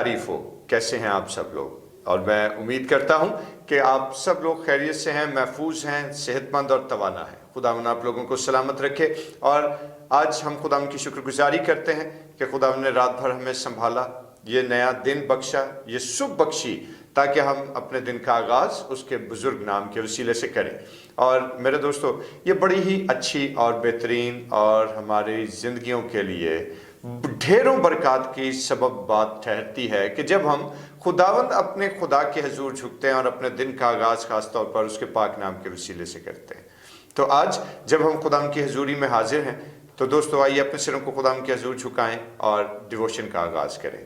तारीफ हो। कैसे हैं आप सब लोग? और मैं उम्मीद करता हूं कि आप सब लोग खैरियत से हैं, महफूज हैं, सेहतमंद और तवाना हैं। खुदावंद आप लोगों को सलामत रखे। और आज हम खुदावंद की शुक्रगुजारी करते हैं कि खुदावंद ने रात भर हमें संभाला, ये नया दिन बख्शा, ये सुबह बख्शी, ताकि हम अपने दिन का आगाज़ उसके बुज़ुर्ग नाम के वसीले से करें। और मेरे दोस्तों, ये बड़ी ही अच्छी और बेहतरीन और हमारी ज़िंदगियों के लिए ढेरों बरकत की सबब बात ठहरती है कि जब हम खुदावंद अपने खुदा के हजूर झुकते हैं और अपने दिन का आगाज़ खास तौर पर उसके पाक नाम के वसीले से करते हैं। तो आज जब हम खुदावंद की हजूरी में हाजिर हैं, तो दोस्तों आइए अपने सिरों को खुदावंद के हजूर झुकाएं और डिवोशन का आगाज़ करें।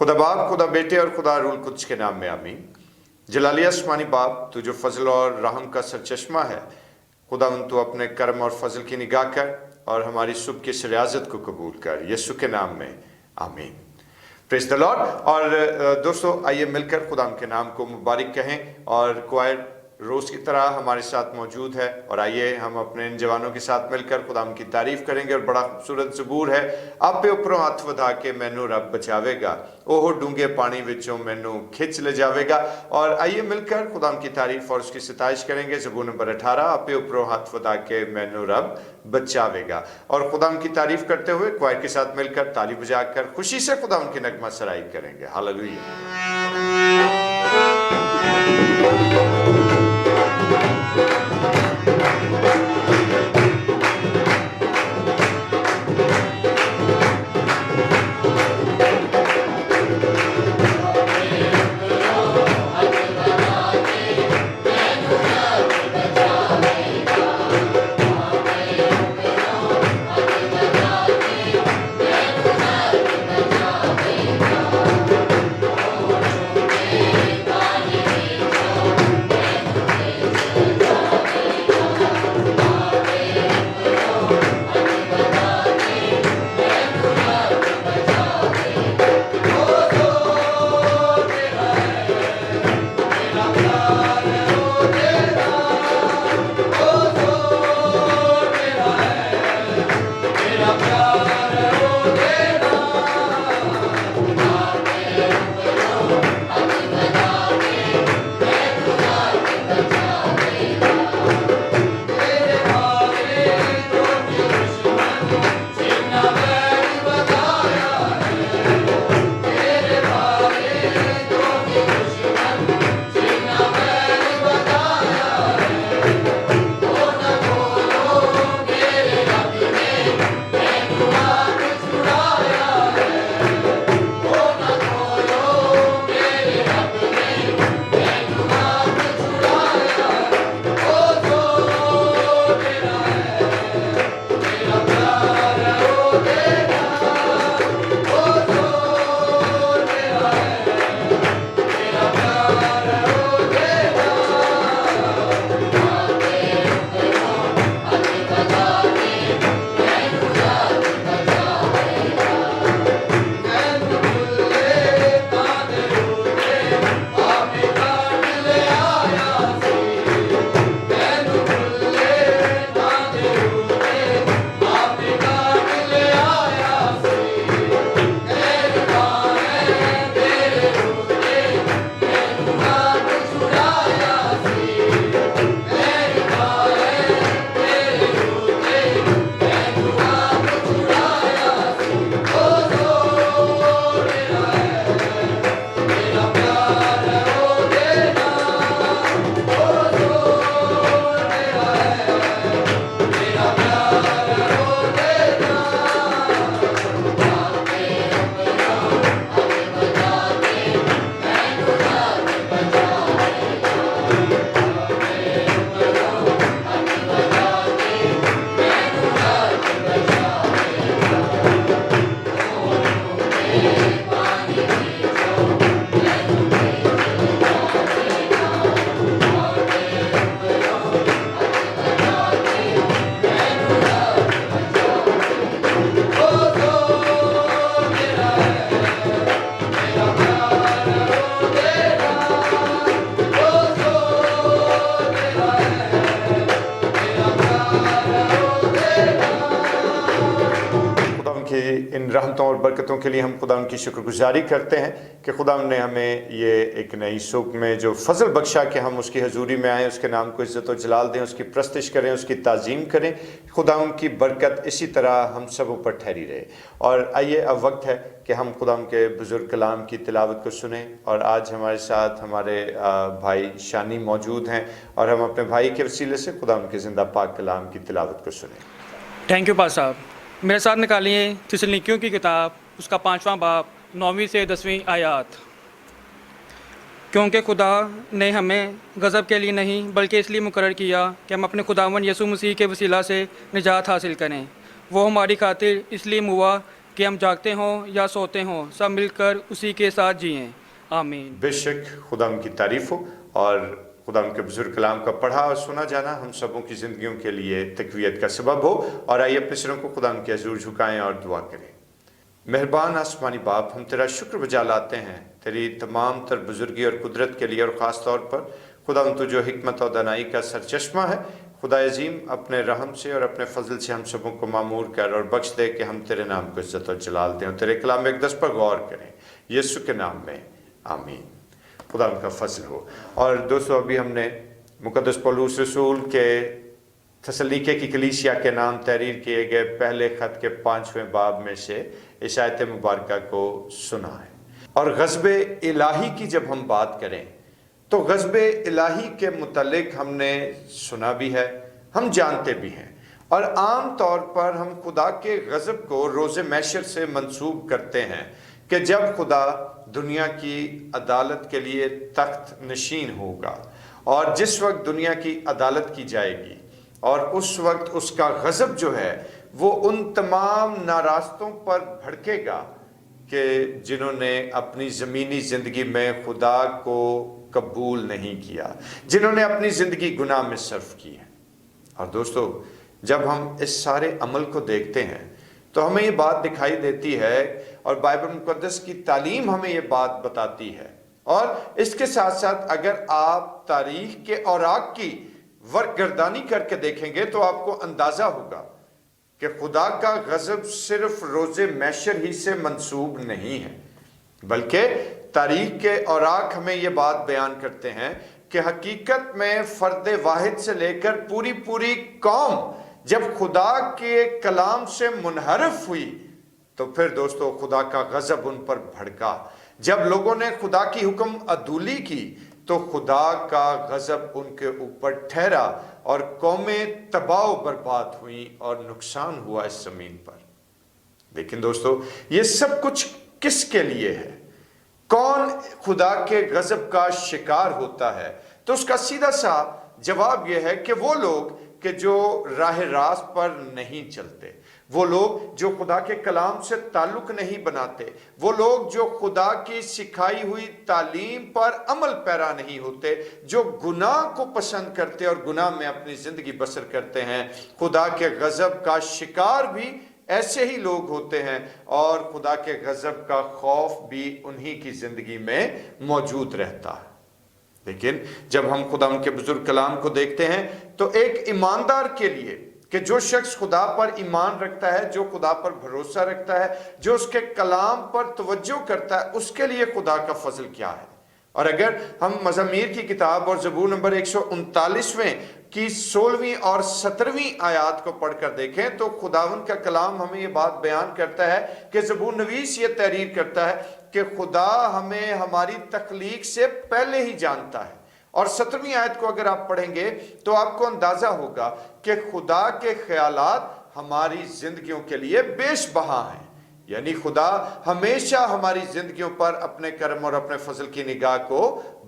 खुदा बाप, खुदा बेटे और खुदा रूल कुद्स के नाम में आमीन। जलाली आसमानी बाप, तू जो फजल और रहम का सरचश्मा है, खुदावंद तू अपने करम और फजल की निगाह कर और हमारी सुबह की इस रियाजत को कबूल कर, यीशु के नाम में आमीन। Praise the Lord. और दोस्तों आइए मिलकर खुदा के नाम को मुबारक कहें। और क्वायर रोज़ की तरह हमारे साथ मौजूद है, और आइए हम अपने इन जवानों के साथ मिलकर खुदा की तारीफ़ करेंगे। और बड़ा खूबसूरत ज़बूर है, आपे उपरों हथ वधा के मैनू रब बचावेगा, ओह डूंगे पानी विचों मैनू खिंच ले जावेगा। और आइए मिलकर खुदा की तारीफ़ और उसकी सिताइश करेंगे। ज़बूर नंबर 18, आपे उपरों हथ वधा के मैनू रब बचावेगा। और खुदा की तारीफ़ करते हुए क्वायर के साथ मिलकर ताली बजाकर खुशी से खुदा की नगमा सराई करेंगे। हालेलुया। रहमतों और बरकतों के लिए हम खुदा उनकी शुक्रगुजारी करते हैं कि खुदा ने हमें ये एक नई सूख में जो फजल बख्शा कि हम उसकी हजूरी में आएँ, उसके नाम को इज़्ज़त और जलाल दें, उसकी प्रस्तिश करें, उसकी ताज़ीम करें। खुदा उनकी बरकत इसी तरह हम सब पर ठहरी रहे। और आइए अब वक्त है कि हम खुदा के बुज़ुर्ग कलाम की तिलावत को सुनें। और आज हमारे साथ हमारे भाई शानी मौजूद हैं और हम अपने भाई के वसीले से खुदा उनके ज़िंदा पाक कलाम की तिलावत को सुनें। थैंक यू पास साहब। मेरे साथ निकालिए थिस्सलुनीकियों की किताब, उसका 5वां बाब 9वीं से 10वीं आयत। क्योंकि खुदा ने हमें गज़ब के लिए नहीं बल्कि इसलिए मुकर्रर किया कि हम अपने खुदावंद यीशु मसीह के वसीला से निजात हासिल करें। वो हमारी खातिर इसलिए हुआ कि हम जागते हों या सोते हों, सब मिलकर उसी के साथ जिएं। आमीन। बेशक खुदा की तारीफ़ हो और खुदा के बुजुर्ग कलाम का पढ़ा और सुना जाना हम सबों की ज़िंदगियों के लिए तकवीत का सबब हो। और आइए अपने सिरों को खुदा के हज़ूर झुकाएं और दुआ करें। मेहरबान आसमानी बाप, हम तेरा शुक्र बजा लाते हैं तेरी तमाम तर बुजुर्गी और कुदरत के लिए, और ख़ास तौर पर खुदा तो जो हिकमत और दानाई का सरचश्मा है। खुदा अजीम, अपने रहम से और अपने फजल से हम सबों को मामूर कर और बख्श दे कि हम तेरे नाम को इज़्ज़त और जलाल दें और तेरे कलाम अक़दस पर गौर करें, यीशु के नाम में आमीन। खुदा उनका फजल हो। और दोस्तों, अभी हमने मुक़द्दस पौलुस रसूल के थिस्सलुनीके की कलीसिया के नाम तहरीर किए गए पहले ख़त के 5वें बाब में से इस आयत मुबारक को सुना है। और ग़ज़ब इलाही की जब हम बात करें तो ग़ज़ब इलाही के मुतल्लिक़ हमने सुना भी है, हम जानते भी हैं, और आम तौर पर हम खुदा के ग़ज़ब को रोज़े महशर से मंसूब करते हैं कि जब खुदा दुनिया की अदालत के लिए तख्त नशीन होगा और जिस वक्त दुनिया की अदालत की जाएगी, और उस वक्त उसका ग़ज़ब जो है वो उन तमाम नारास्तों पर भड़केगा कि जिन्होंने अपनी ज़मीनी ज़िंदगी में खुदा को कबूल नहीं किया, जिन्होंने अपनी ज़िंदगी गुनाह में सर्फ की है। और दोस्तों, जब हम इस सारे अमल को देखते हैं तो हमें ये बात दिखाई देती है और बाइबल मुक़द्दस की तालीम हमें ये बात बताती है। और इसके साथ साथ अगर आप तारीख़ के औराक की वर्कगर्दानी करके देखेंगे तो आपको अंदाज़ा होगा कि खुदा का ग़ज़ब सिर्फ रोज़े महशर ही से मंसूब नहीं है, बल्कि तारीख़ के औराक हमें ये बात बयान करते हैं कि हकीकत में फ़र्द वाहिद से लेकर पूरी पूरी कौम जब खुदा के कलाम से मुनहरफ हुई तो फिर दोस्तों खुदा का ग़ज़ब उन पर भड़का। जब लोगों ने खुदा की हुक्म अदूली की तो खुदा का ग़ज़ब उनके ऊपर ठहरा और कौमें तबाह बर्बाद हुई और नुकसान हुआ इस ज़मीन पर। लेकिन दोस्तों, ये सब कुछ किसके लिए है? कौन खुदा के ग़ज़ब का शिकार होता है? तो उसका सीधा सा जवाब यह है कि वो लोग कि जो राह रास्त पर नहीं चलते, वो लोग जो खुदा के कलाम से ताल्लुक नहीं बनाते, वो लोग जो खुदा की सिखाई हुई तालीम पर अमल पैरा नहीं होते, जो गुनाह को पसंद करते और गुनाह में अपनी ज़िंदगी बसर करते हैं। खुदा के ग़ज़ब का शिकार भी ऐसे ही लोग होते हैं और खुदा के ग़ज़ब का खौफ भी उन्हीं की ज़िंदगी में मौजूद रहता है। लेकिन जब हम खुदा उनके बुजुर्ग कलाम को देखते हैं तो एक ईमानदार के लिए कि जो शख्स खुदा पर ईमान रखता है, जो खुदा पर भरोसा रखता है, जो उसके कलाम पर तवज्जो करता है, उसके लिए खुदा का फजल क्या है। और अगर हम मज़ामीर की किताब और ज़बूर नंबर 139वें की 16वीं और 17वीं आयत को पढ़कर देखें तो खुदावंद का कलाम हमें ये बात बयान करता है कि ज़बूर नवीस ये तहरीर करता है कि खुदा हमें हमारी तख्लीक से पहले ही जानता है। और 17वीं आयत को अगर आप पढ़ेंगे तो आपको अंदाजा होगा कि खुदा के ख्यालात हमारी जिंदगियों के लिए बेशबहा हैं। यानी खुदा हमेशा हमारी जिंदगियों पर अपने कर्म और अपने फजल की निगाह को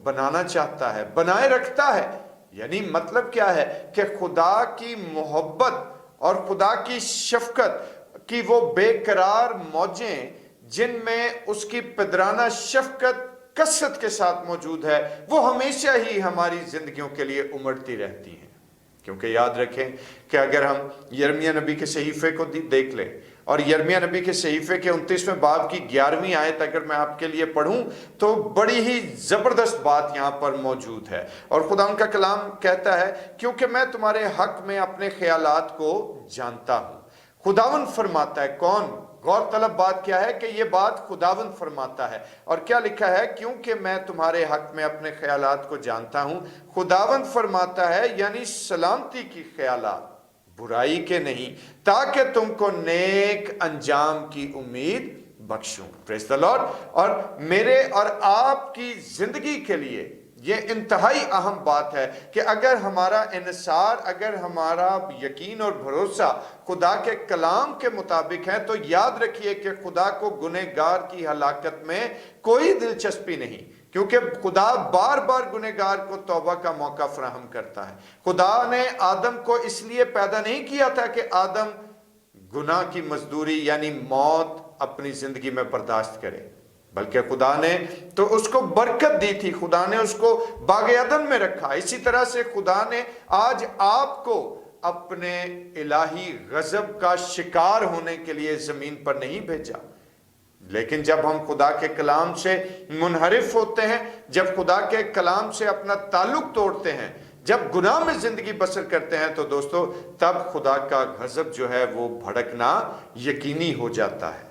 बनाना चाहता है, बनाए रखता है। यानी मतलब क्या है कि खुदा की मोहब्बत और खुदा की शफकत की वो बेकरार मौजें जिनमें उसकी पिदराना शफकत कसरत के साथ मौजूद है, वो हमेशा ही हमारी जिंदगियों के लिए उमड़ती रहती हैं। क्योंकि याद रखें कि अगर हम यिर्मयाह नबी के सहीफे को देख लें और यिर्मयाह नबी के सहीफे के 29वें बाब की 11वीं आयत अगर मैं आपके लिए पढ़ूं तो बड़ी ही ज़बरदस्त बात यहाँ पर मौजूद है। और खुदा उनका कलाम कहता है, क्योंकि मैं तुम्हारे हक में अपने ख्यालात को जानता हूँ। खुदावन फरमाता है। कौन? गौर तलब बात क्या है कि ये बात खुदावन फरमाता है। और क्या लिखा है? क्योंकि मैं तुम्हारे हक में अपने ख्यालात को जानता हूं, खुदावन फरमाता है, यानी सलामती की ख्यालात, बुराई के नहीं, ताकि तुमको नेक अंजाम की उम्मीद बख्शूं। Praise the Lord. और मेरे और आपकी जिंदगी के लिए ये इंतहाई अहम बात है कि अगर हमारा इन्सार, अगर हमारा यकीन और भरोसा खुदा के कलाम के मुताबिक है, तो याद रखिए कि खुदा को गुनहगार की हलाकत में कोई दिलचस्पी नहीं, क्योंकि खुदा बार बार गुनहगार को तौबा का मौका फराहम करता है। खुदा ने आदम को इसलिए पैदा नहीं किया था कि आदम गुनाह की मजदूरी यानी मौत अपनी जिंदगी में बर्दाश्त करे, बल्कि खुदा ने तो उसको बरकत दी थी, खुदा ने उसको बाग अदन में रखा। इसी तरह से खुदा ने आज आपको अपने इलाही गजब का शिकार होने के लिए जमीन पर नहीं भेजा। लेकिन जब हम खुदा के कलाम से मुनहरिफ होते हैं, जब खुदा के कलाम से अपना ताल्लुक तोड़ते हैं, जब गुनाह में जिंदगी बसर करते हैं, तो दोस्तों तब खुदा का गजब जो है वो भड़कना यकीनी हो जाता है।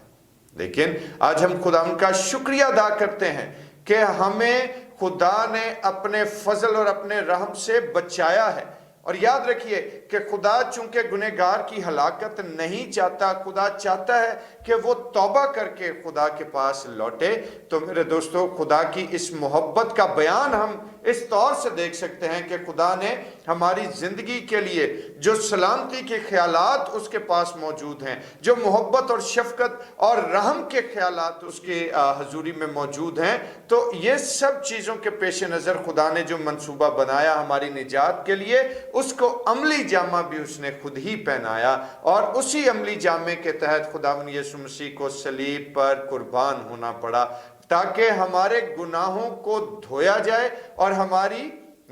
लेकिन आज हम खुदा का शुक्रिया अदा करते हैं कि हमें खुदा ने अपने फजल और अपने रहम से बचाया है। और याद रखिए कि खुदा चूंकि गुनहगार की हलाकत नहीं चाहता, खुदा चाहता है कि वो तौबा करके खुदा के पास लौटे। तो मेरे दोस्तों, खुदा की इस मोहब्बत का बयान हम इस तौर से देख सकते हैं कि खुदा ने हमारी जिंदगी के लिए जो सलामती के ख्यालात उसके पास मौजूद हैं, जो मोहब्बत और शफकत और रहम के ख्यालात उसके हजूरी में मौजूद हैं, तो ये सब चीज़ों के पेश नज़र खुदा ने जो मंसूबा बनाया हमारी निजात के लिए, उसको अमली जामा भी उसने खुद ही पहनाया। और उसी अमली जामे के तहत खुदावन यीशु मसीह को सलीब पर कुर्बान होना पड़ा, ताकि हमारे गुनाहों को धोया जाए और हमारी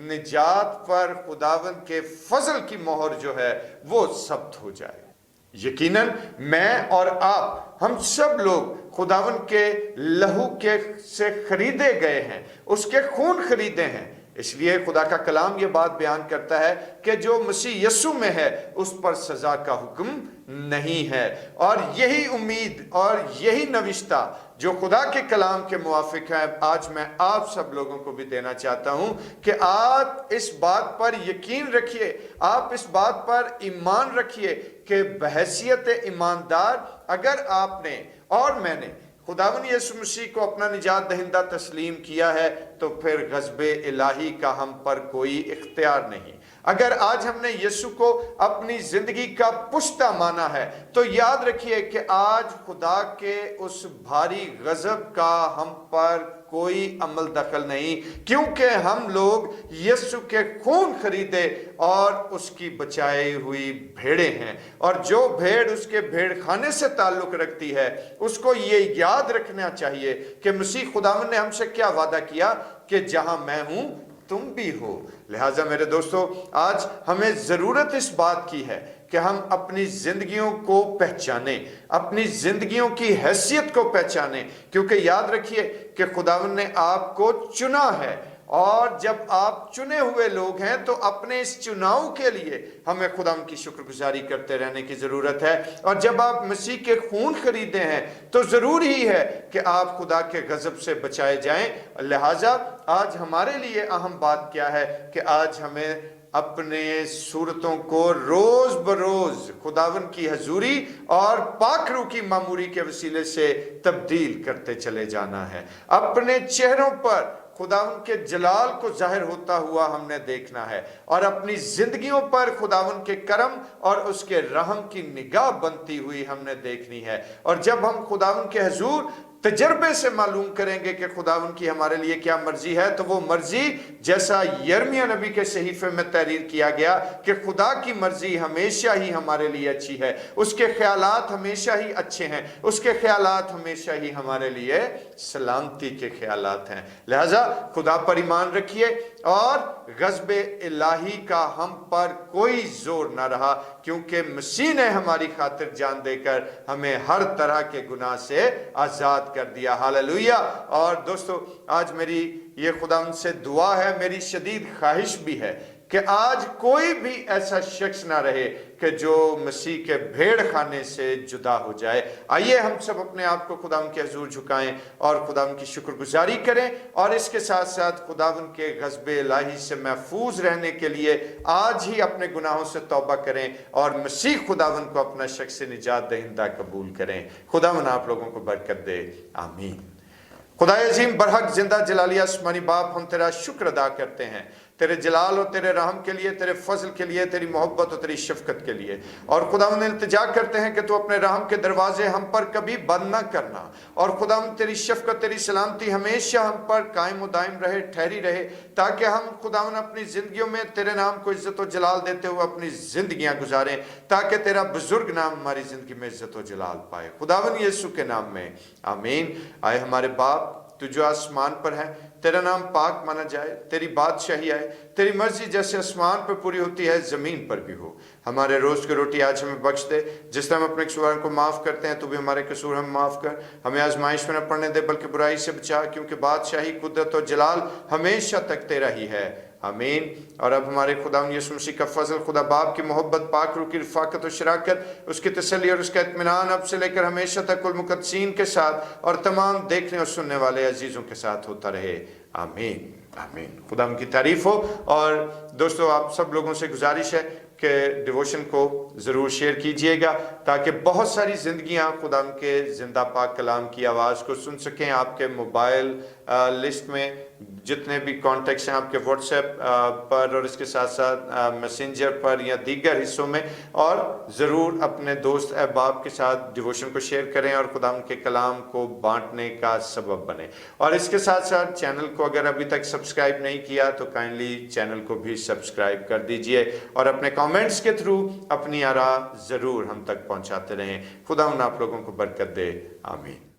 निजात पर खुदावन के फजल की मोहर जो है वो सब्त हो जाए। यकीनन मैं और आप, हम सब लोग खुदावन के लहू के से खरीदे गए हैं, उसके खून खरीदे हैं। इसलिए खुदा का कलाम ये बात बयान करता है कि जो मसीह यस्सु में है उस पर सजा का हुक्म नहीं है। और यही उम्मीद और यही नविश्ता जो खुदा के कलाम के मुआफिक है, आज मैं आप सब लोगों को भी देना चाहता हूं कि आप इस बात पर यकीन रखिए, आप इस बात पर ईमान रखिए कि बहैसियत ईमानदार अगर आपने और मैंने खुदावन यीशु मसीह को अपना निजात दहिंदा तस्लीम किया है, तो फिर गज़बे इलाही का हम पर कोई इख्तियार नहीं। अगर आज हमने यीशु को अपनी जिंदगी का पुश्ता माना है, तो याद रखिए कि आज खुदा के उस भारी गजब का हम पर कोई अमल दखल नहीं, क्योंकि हम लोग यीशु के खून खरीदे और उसकी बचाई हुई भेड़े हैं। और जो भेड़ उसके भेड़ खाने से ताल्लुक रखती है, उसको ये याद रखना चाहिए कि मसीह खुदावन ने हमसे क्या वादा किया कि जहां मैं हूं तुम भी हो। लिहाजा मेरे दोस्तों, आज हमें जरूरत इस बात की है कि हम अपनी जिंदगियों को पहचानें, अपनी जिंदगियों की हैसियत को पहचानें, क्योंकि याद रखिए कि खुदावन ने आपको चुना है। और जब आप चुने हुए लोग हैं, तो अपने इस चुनाव के लिए हमें खुदा की शुक्रगुजारी करते रहने की ज़रूरत है। और जब आप मसीह के खून खरीदे हैं, तो ज़रूर ही है कि आप खुदा के गज़ब से बचाए जाएं। लिहाजा आज हमारे लिए अहम बात क्या है कि आज हमें अपने सूरतों को रोज बरोज खुदावन की हजूरी और पाकरू की मामूरी के वसीले से तब्दील करते चले जाना है। अपने चेहरों पर खुदावन के जलाल को जाहिर होता हुआ हमने देखना है, और अपनी जिंदगियों पर खुदावन के करम और उसके रहम की निगाह बनती हुई हमने देखनी है। और जब हम खुदावन के हजूर तजर्बे से मालूम करेंगे कि खुदावन की हमारे लिए क्या मर्जी है, तो वो मर्जी जैसा यिर्मयाह नबी के सहीफे में तहरीर किया गया कि खुदा की मर्जी हमेशा ही हमारे लिए अच्छी है, उसके ख्यालात हमेशा ही अच्छे हैं, उसके ख्यालात हमेशा ही हमारे लिए सलामती के ख्यालात हैं। लिहाजा खुदा पर ईमान रखिए और गज़बे इलाही का हम पर कोई जोर ना रहा, क्योंकि मसीह ने हमारी खातिर जान देकर हमें हर तरह के गुनाह से आज़ाद कर दिया। हालेलुया। और दोस्तों, आज मेरी ये खुदा से दुआ है, मेरी शदीद ख्वाहिश भी है کہ آج کوئی بھی ایسا شخص نہ رہے کہ جو مسیح کے بھیڑ خانے سے جدا ہو جائے۔ آئیے ہم سب اپنے آپ کو خداوند کے حضور جھکائیں اور خداوند کی شکر گزاری کریں، اور اس کے ساتھ ساتھ خداوند کے غضب الہی سے محفوظ رہنے کے لیے آج ہی اپنے گناہوں سے توبہ کریں اور مسیح خداوند کو اپنا شخص نجات دہندہ قبول کریں۔ خداوند آپ لوگوں کو برکت دے، آمین۔ خدا عظیم برحق زندہ جلالی آسمانی باپ، ہم تیرا شکر ادا کرتے ہیں تیرے جلال اور تیرے رحم کے لیے، تیرے فضل کے لیے، تیری محبت اور تیری شفقت کے لیے، اور خداوند التجا کرتے ہیں کہ تو اپنے رحم کے دروازے ہم پر کبھی بند نہ کرنا، اور خداوند تیری شفقت، تیری سلامتی ہمیشہ ہم پر قائم و دائم رہے، ٹھہری رہے، تاکہ ہم خداوند اپنی زندگیوں میں تیرے نام کو عزت و جلال دیتے ہوئے اپنی زندگیاں گزاریں، تاکہ تیرا بزرگ نام ہماری زندگی میں عزت و جلال پائے، خداوند یسوع کے نام میں، آمین۔ آئے ہمارے باپ تو جو آسمان پر ہے، تیرا نام پاک مانا جائے، تیری بادشاہی آئے، تیری مرضی جیسے آسمان پر پوری ہوتی ہے زمین پر بھی ہو۔ ہمارے روز کی روٹی آج ہمیں بخش دے، جس طرح ہم اپنے قصورواروں کو معاف کرتے ہیں تو بھی ہمارے قصور ہم معاف کر، ہمیں آزمائش میں نہ پڑنے دے بلکہ برائی سے بچا، کیونکہ بادشاہی، قدرت اور جلال ہمیشہ تک تیرا ہی ہے، آمین۔ اور اب ہمارے خداوند یسوع مسیح کا فضل، خدا باپ کی محبت، پاک روح کی رفاقت و شراکت، اس کی تسلی اور اس کا اطمینان اب سے لے کر ہمیشہ تک کل مقدسین کے ساتھ اور تمام دیکھنے اور سننے والے عزیزوں کے ساتھ ہوتا رہے، آمین آمین۔ خدا ان کی تعریف ہو۔ اور دوستو آپ سب لوگوں سے گزارش ہے کہ ڈیووشن کو ضرور شیئر کیجئے گا تاکہ بہت ساری زندگیاں خدا ان کے زندہ پاک کلام کی آواز کو سن سکیں۔ آپ کے موبائل لسٹ میں جتنے بھی کانٹیکٹس ہیں آپ کے واٹس ایپ پر اور اس کے ساتھ ساتھ میسنجر پر یا دیگر حصوں میں، اور ضرور اپنے دوست احباب کے ساتھ ڈیووشن کو شیئر کریں اور خدا ان کے کلام کو بانٹنے کا سبب بنے۔ اور اس کے ساتھ ساتھ چینل کو اگر ابھی تک سبسکرائب نہیں کیا تو کائنڈلی چینل کو بھی سبسکرائب کر دیجئے، اور اپنے کامنٹس کے تھرو اپنی آراء ضرور ہم تک پہنچاتے رہیں۔ خدا ان آپ لوگوں کو برکت دے، آمین۔